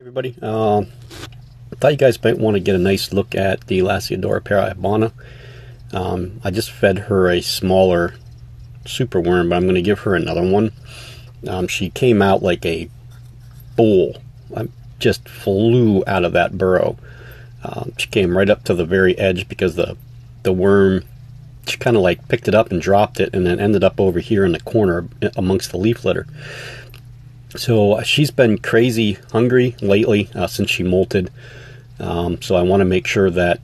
Everybody, I thought you guys might want to get a nice look at the Lasiodora parahybana. I just fed her a smaller superworm, but I'm going to give her another one. She came out like a bull. I just flew out of that burrow. She came right up to the very edge because the worm, she kind of like picked it up and dropped it and then ended up over here in the corner amongst the leaf litter. So she's been crazy hungry lately since she molted. So I want to make sure that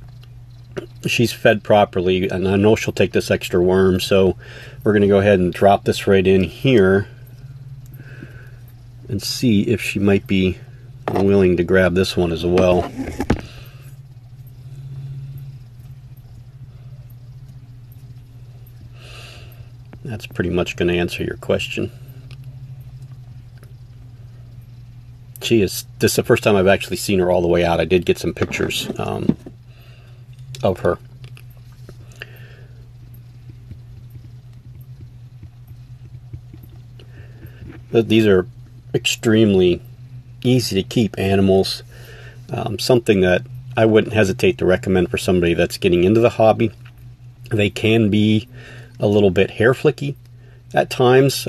she's fed properly, and I know she'll take this extra worm, so we're going to go ahead and drop this right in here and see if she might be willing to grab this one as well. That's pretty much going to answer your question. This is the first time I've actually seen her all the way out. I did get some pictures of her. But these are extremely easy to keep animals. Something that I wouldn't hesitate to recommend for somebody that's getting into the hobby. They can be a little bit hair flicky at times.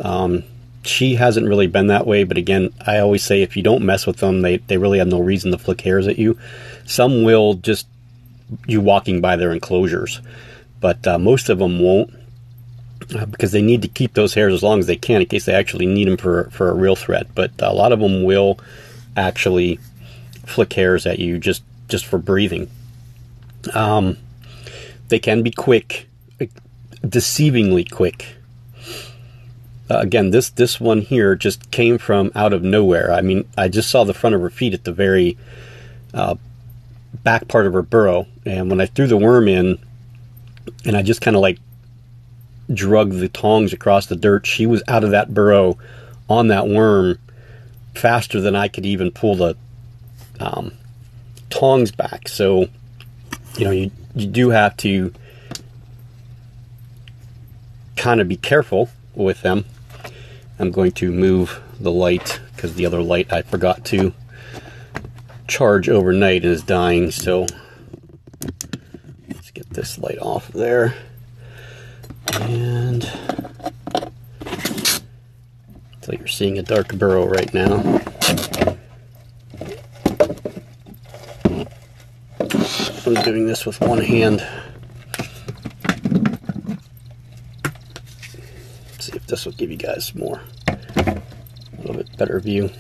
She hasn't really been that way, but again, I always say if you don't mess with them, they really have no reason to flick hairs at you. Some will, just you walking by their enclosures, but most of them won't, because they need to keep those hairs as long as they can in case they actually need them for a real threat. But a lot of them will actually flick hairs at you just for breathing. They can be quick, deceivingly quick. Again, this one here just came from out of nowhere. I mean, I just saw the front of her feet at the very back part of her burrow, and when I threw the worm in, and I just kind of like drug the tongs across the dirt, she was out of that burrow on that worm faster than I could even pull the tongs back. So, you know, you do have to kind of be careful with them. I'm going to move the light because the other light I forgot to charge overnight and is dying. So let's get this light off there. And so you're seeing a dark burrow right now. I'm doing this with one hand. See if this will give you guys more, a little bit better view,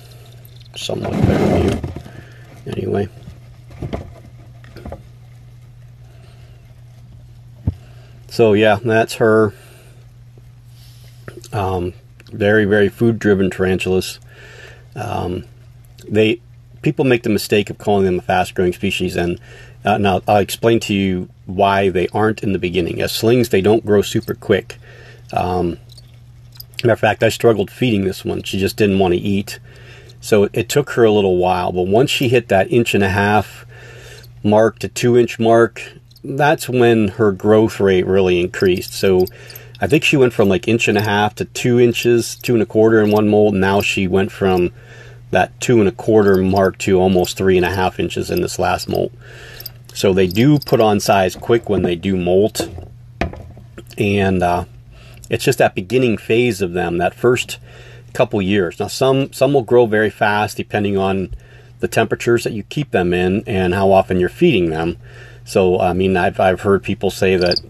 somewhat better view. Anyway, so yeah, that's her. Very, very food-driven tarantulas. People make the mistake of calling them a fast-growing species, and now I'll explain to you why they aren't in the beginning. As slings, they don't grow super quick. Matter of fact, I struggled feeding this one. She just didn't want to eat. So it took her a little while. But once she hit that 1.5 inch mark to 2 inch mark, that's when her growth rate really increased. So I think she went from like 1.5 inches to 2 inches, 2.25 in one molt. Now she went from that 2.25 mark to almost 3.5 inches in this last molt. So they do put on size quick when they do molt. And it's just that beginning phase of them, that first couple years. Now some will grow very fast depending on the temperatures that you keep them in and how often you're feeding them. So I mean, I've heard people say that,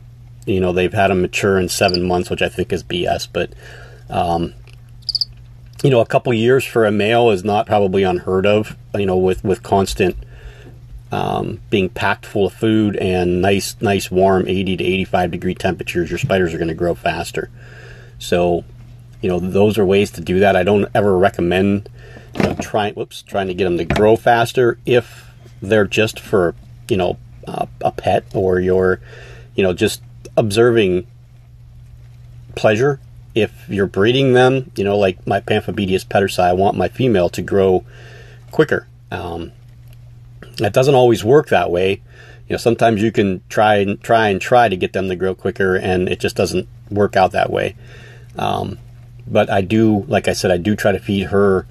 you know, they've had them mature in 7 months, which I think is BS. But you know, a couple years for a male is not probably unheard of. You know, with constant being packed full of food and nice warm 80 to 85 degree temperatures, your spiders are going to grow faster. So, you know, those are ways to do that. I don't ever recommend trying to get them to grow faster if they're just for, you know, a pet, or you're, you know, just observing pleasure. If you're breeding them, you know, like my Pamphibedius pedersi, I want my female to grow quicker. That doesn't always work that way. You know, sometimes you can try to get them to grow quicker, and it just doesn't work out that way. But I do, like I said, I do try to feed her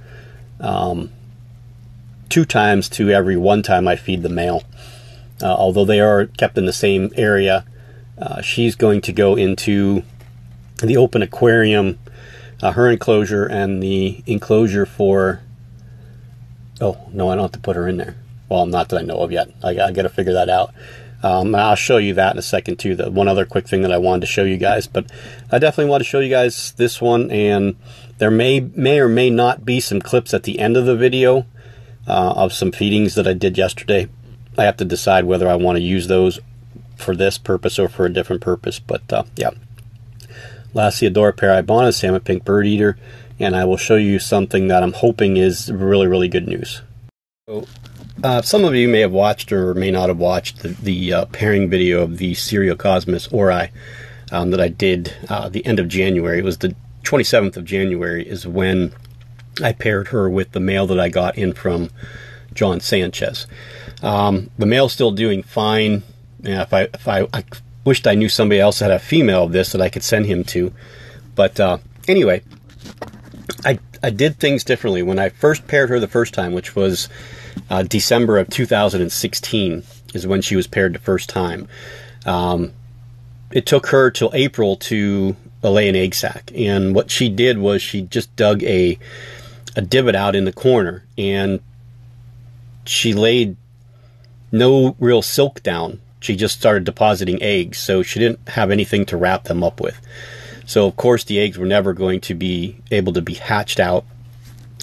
2 2 times to every 1 time I feed the male. Although they are kept in the same area, she's going to go into the open aquarium, her enclosure, and the enclosure for... Oh, no, I don't have to put her in there. Well, not that I know of yet. I got to figure that out. I'll show you that in a second too. The one other quick thing that I wanted to show you guys, but I definitely want to show you guys this one, and there may or may not be some clips at the end of the video of some feedings that I did yesterday. I have to decide whether I want to use those for this purpose or for a different purpose, but yeah. Lasiodora parahybana, salmon pink bird eater, and I will show you something that I'm hoping is really, really good news. So, some of you may have watched or may not have watched the pairing video of the Seriocosmus ori that I did the end of January. It was the 27th of January is when I paired her with the male that I got in from John Sanchez. The male's still doing fine. Yeah, I wished I knew somebody else that had a female of this that I could send him to. But anyway, I did things differently. When I first paired her the first time, which was December of 2016, is when she was paired the first time. It took her till April to lay an egg sac. And what she did was she just dug a divot out in the corner, and she laid no real silk down. She just started depositing eggs, so she didn't have anything to wrap them up with. So of course the eggs were never going to be able to be hatched out,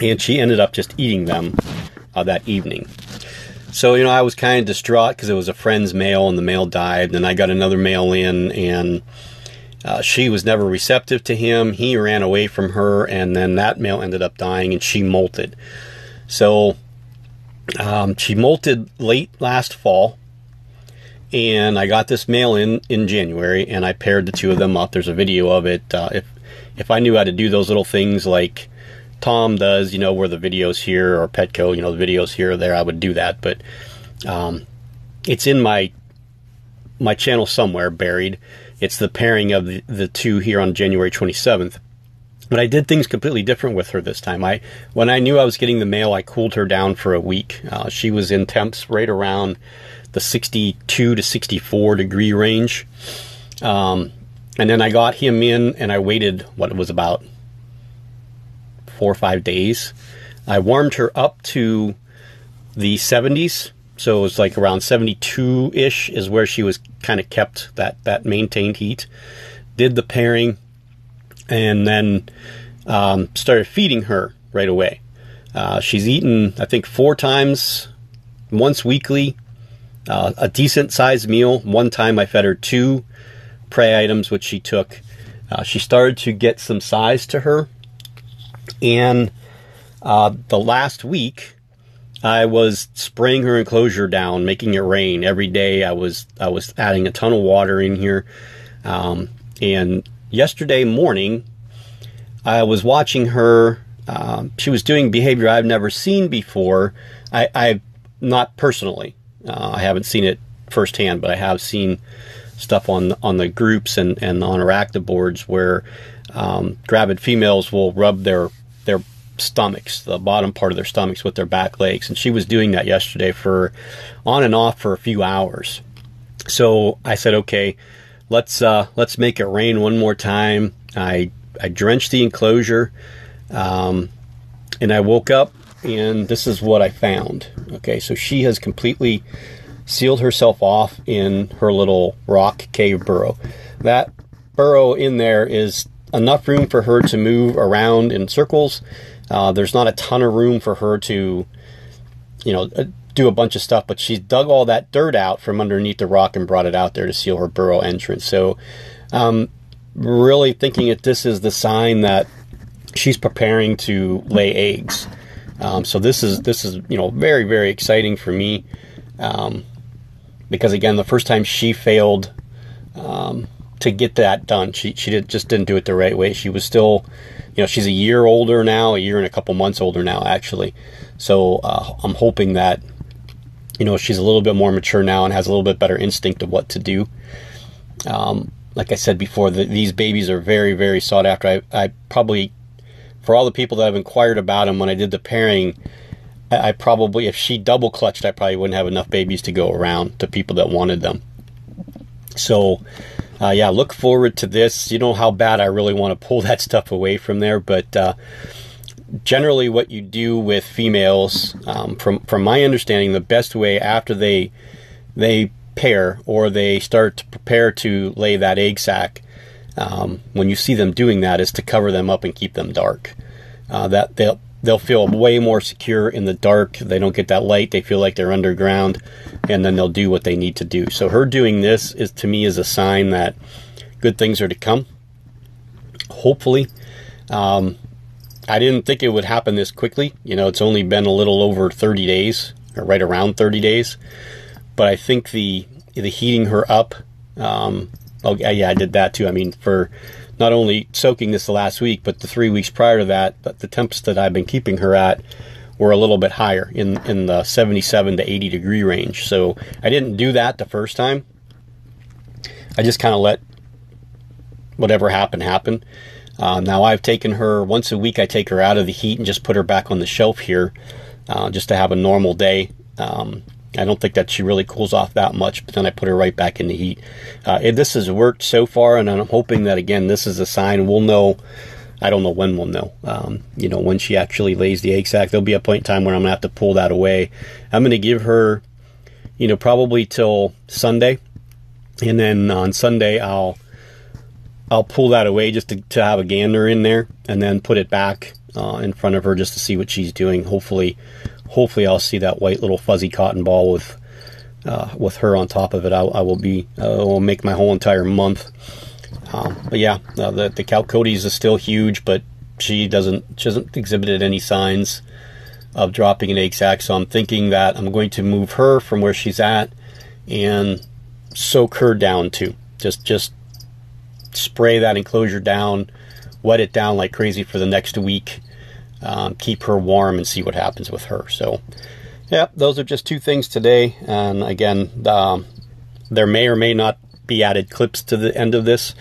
and she ended up just eating them that evening. So, you know, I was kind of distraught because it was a friend's male and the male died. And then I got another male in, and she was never receptive to him. He ran away from her, and then that male ended up dying, and she molted. So she molted late last fall, and I got this male in January, and I paired the two of them up. There's a video of it. If I knew how to do those little things like Tom does, you know, where the video's here, or Petco, you know, the video's here or there, I would do that. But it's in my channel somewhere, buried. It's the pairing of the two here on January 27th. But I did things completely different with her this time. When I knew I was getting the male, I cooled her down for a week. She was in temps right around the 62 to 64 degree range. And then I got him in, and I waited, what it was about 4 or 5 days. I warmed her up to the 70s. So it was like around 72-ish is where she was kind of kept that maintained heat. Did the pairing, and then started feeding her right away. She's eaten, I think, 4 times, once weekly, a decent sized meal. One time I fed her 2 prey items, which she took. She started to get some size to her, and the last week I was spraying her enclosure down, making it rain every day. I was adding a ton of water in here, and yesterday morning I was watching her. She was doing behavior I've never seen before. I've not personally. I haven't seen it firsthand, but I have seen stuff on the groups and on our active boards where gravid females will rub their stomachs, the bottom part of their stomachs, with their back legs, and she was doing that yesterday for on and off for a few hours. So I said, okay, let's make it rain one more time. I drenched the enclosure, and I woke up, and this is what I found. Okay, so she has completely sealed herself off in her little rock cave burrow. That burrow in there is enough room for her to move around in circles. There's not a ton of room for her to, you know, do a bunch of stuff, but she dug all that dirt out from underneath the rock and brought it out there to seal her burrow entrance. So really thinking that this is the sign that she's preparing to lay eggs. So this is you know, very, very exciting for me, because again, the first time she failed to get that done. She just didn't do it the right way. She was still, you know, she's a year older now, a year and a couple months older now, actually. So I'm hoping that, you know, she's a little bit more mature now and has a little bit better instinct of what to do. Like I said before, these babies are very, very sought after. I probably, for all the people that have inquired about them when I did the pairing, I probably, if she double clutched, I probably wouldn't have enough babies to go around to people that wanted them. So, yeah, look forward to this. You know how bad I really want to pull that stuff away from there, but generally what you do with females, from my understanding, the best way after they pair or they start to prepare to lay that egg sac, when you see them doing that, is to cover them up and keep them dark. That they'll feel way more secure in the dark. They don't get that light. They feel like they're underground, and then they'll do what they need to do. So her doing this is, to me, is a sign that good things are to come. Hopefully. I didn't think it would happen this quickly. You know, it's only been a little over 30 days, or right around 30 days. But I think the heating her up, oh yeah, I did that too. I mean, for not only soaking this the last week, but the 3 weeks prior to that, the temps that I've been keeping her at were a little bit higher, in the 77 to 80 degree range. So I didn't do that the first time. I just kind of let whatever happened happen. Now I've taken her once a week. I take her out of the heat and just put her back on the shelf here, just to have a normal day. I don't think that she really cools off that much, but then I put her right back in the heat. This has worked so far, and I'm hoping that, again, this is a sign. We'll know. I don't know when we'll know. You know, when she actually lays the egg sac, there'll be a point in time where I'm going to have to pull that away. I'm going to give her, you know, probably till Sunday, and then on Sunday I'll pull that away just to have a gander in there, and then put it back in front of her just to see what she's doing. Hopefully I'll see that white little fuzzy cotton ball with her on top of it. I will make my whole entire month. But yeah, the Chalcodes is still huge, but she hasn't exhibited any signs of dropping an egg sac. So I'm thinking that I'm going to move her from where she's at and soak her down too. Just spray that enclosure down, wet it down like crazy for the next week. Keep her warm and see what happens with her. So, yeah, those are just two things today. And again, there may or may not be added clips to the end of this.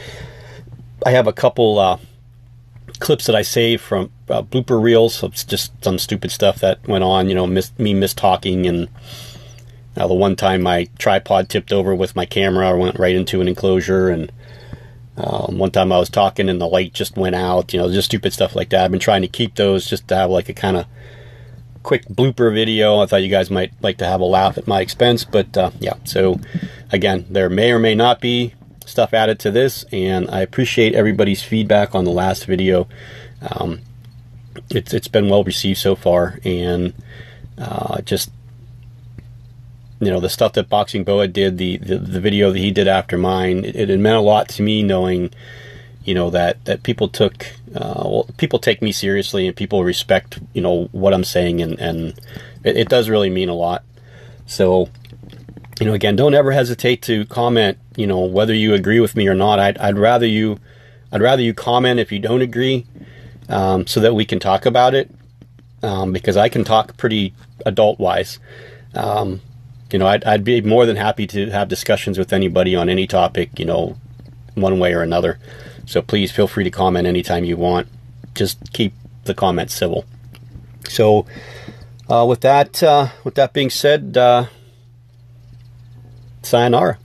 I have a couple clips that I saved from blooper reels. So it's just some stupid stuff that went on, you know, me mistalking, and the one time my tripod tipped over with my camera, I went right into an enclosure, and one time I was talking and the light just went out, you know, just stupid stuff like that. I've been trying to keep those just to have like a kind of quick blooper video. I thought you guys might like to have a laugh at my expense, but yeah. So again, there may or may not be stuff added to this, and I appreciate everybody's feedback on the last video. It's been well received so far, and just, you know, the stuff that Boxing Boa did, the video that he did after mine, it meant a lot to me, knowing, you know, that people people take me seriously, and people respect, you know, what I'm saying, and it does really mean a lot. So, you know, again, don't ever hesitate to comment, you know, whether you agree with me or not. I'd rather you comment if you don't agree, so that we can talk about it, because I can talk pretty adult-wise. You know, I'd be more than happy to have discussions with anybody on any topic, you know, one way or another. So please feel free to comment anytime you want. Just keep the comments civil. So with that being said, sayonara.